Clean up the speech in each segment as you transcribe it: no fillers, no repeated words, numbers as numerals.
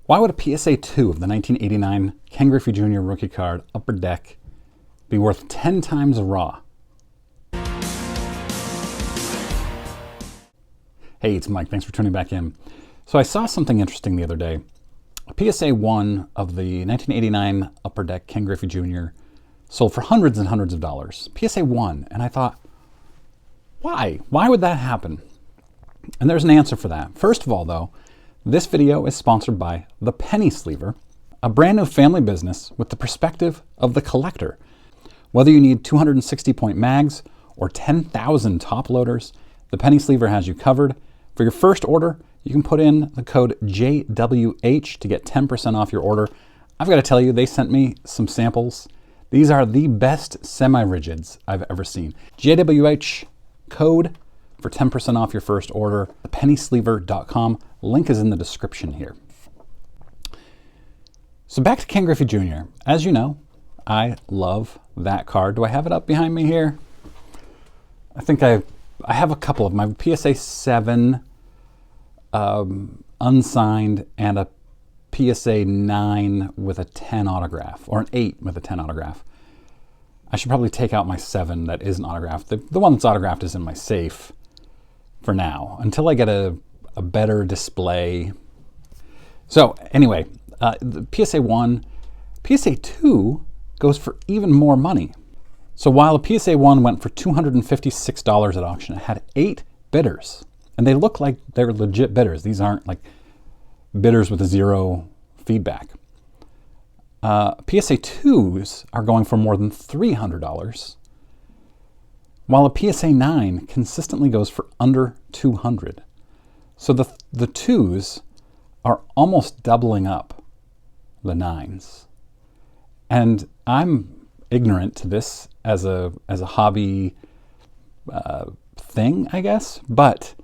Why would a PSA 2 of the 1989 Ken Griffey Jr. rookie card, Upper Deck, be worth 10 times a raw? Hey, it's Mike. Thanks for tuning back in. So I saw something interesting the other day. A PSA 1 of the 1989 Upper Deck Ken Griffey Jr. sold for hundreds and hundreds of dollars. PSA 1. And I thought, why? Why would that happen? And there's an answer for that. First of all, though, this video is sponsored by The Penny Sleever, a brand new family business with the perspective of the collector. Whether you need 260-point mags or 10,000 top loaders, The Penny Sleever has you covered. For your first order, you can put in the code JWH to get 10% off your order. I've got to tell you, they sent me some samples. These are the best semi-rigids I've ever seen. JWH code for 10% off your first order, thepennysleever.com. Link is in the description here. So back to Ken Griffey Jr. As you know, I love that card. Do I have it up behind me here? I think I have a couple of them. I have a PSA 7 unsigned and a PSA 9 with a 10 autograph, or an 8 with a 10 autograph. I should probably take out my 7 that isn't autographed. The one that's autographed is in my safe for now, until I get a better display. So anyway, the PSA 1, PSA 2 goes for even more money. So while a PSA 1 went for $256 at auction, it had 8 bidders. And they look like they're legit bidders. These aren't like bidders with a zero feedback. PSA 2s are going for more than $300, while a PSA 9 consistently goes for under $200. So the 2s are almost doubling up the 9s. And I'm ignorant to this as a hobby thing, I guess, but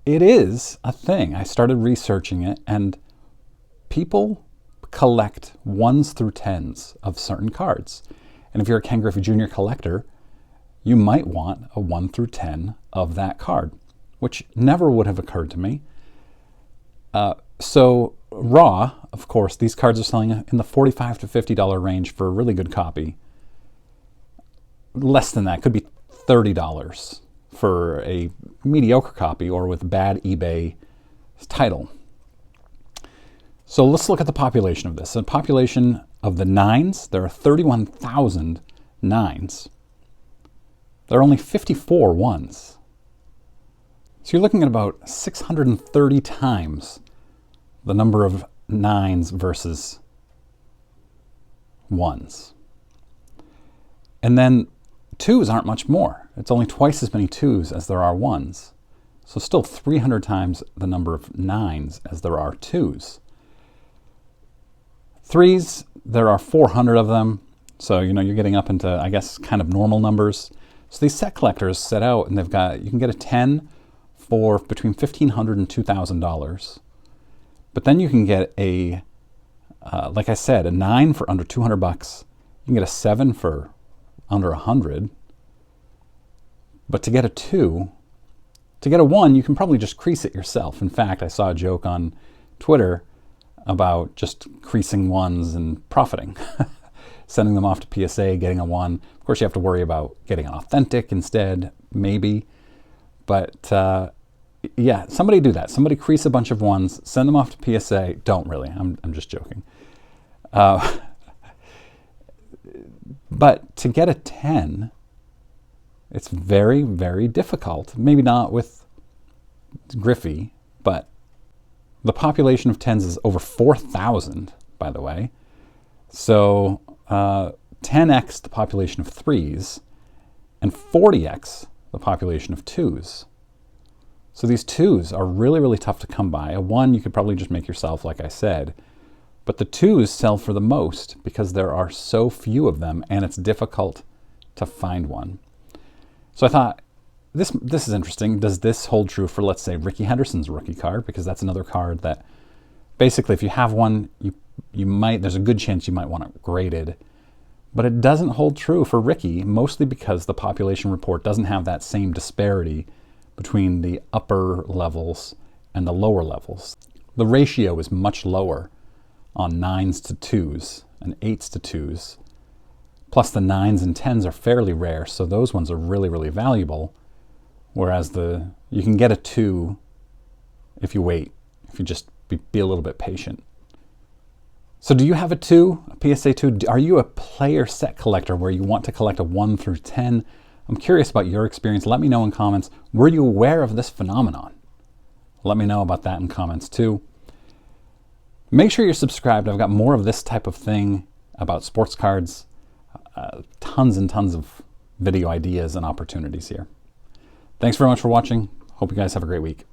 it is a thing. I started researching it, and people collect 1s through 10s of certain cards. And if you're a Ken Griffey Jr. collector, you might want a 1 through 10 of that card, which never would have occurred to me. So raw, of course, these cards are selling in the $45 to $50 range for a really good copy. Less than that, could be $30 for a mediocre copy or with bad eBay title. So let's look at the population of this. The population of the 9s, there are 31,000 9s. There are only 54 1s. So you're looking at about 630 times the number of 9s versus 1s. And then 2s aren't much more. It's only twice as many 2s as there are 1s. So still 300 times the number of 9s as there are 2s. 3s, there are 400 of them. So, you know, you're getting up into, I guess, kind of normal numbers. So these set collectors set out, and you can get a 10 for between $1,500 and $2,000. But then you can get a, like I said, a 9 for under $200. You can get a 7 for under $100. But to get a 2, to get a 1, you can probably just crease it yourself. In fact, I saw a joke on Twitter about just creasing 1s and profiting. Sending them off to PSA, getting a 1. Of course, you have to worry about getting an authentic instead, maybe. But yeah, somebody do that. Somebody crease a bunch of 1s, send them off to PSA. Don't really. I'm just joking. But to get a 10, it's very, very difficult. Maybe not with Griffey, but the population of 10s is over 4,000, by the way. So 10x the population of 3s and 40x the population of 2s. So these 2s are really, really tough to come by. A 1 you could probably just make yourself, like I said. But the 2s sell for the most because there are so few of them and it's difficult to find one. So I thought, this is interesting. Does this hold true for, let's say, Rickey Henderson's rookie card? Because that's another card that basically if you have one, there's a good chance you might want it graded. But it doesn't hold true for Rickey, mostly because the population report doesn't have that same disparity between the upper levels and the lower levels. The ratio is much lower on 9s to 2s and 8s to 2s. Plus the 9s and 10s are fairly rare, so those ones are really, really valuable. Whereas you can get a 2 if you wait, if you just be a little bit patient. So do you have a 2, a PSA 2? Are you a player set collector where you want to collect a 1 through 10? I'm curious about your experience. Let me know in comments. Were you aware of this phenomenon? Let me know about that in comments too. Make sure you're subscribed. I've got more of this type of thing about sports cards. Tons and tons of video ideas and opportunities here. Thanks very much for watching. Hope you guys have a great week.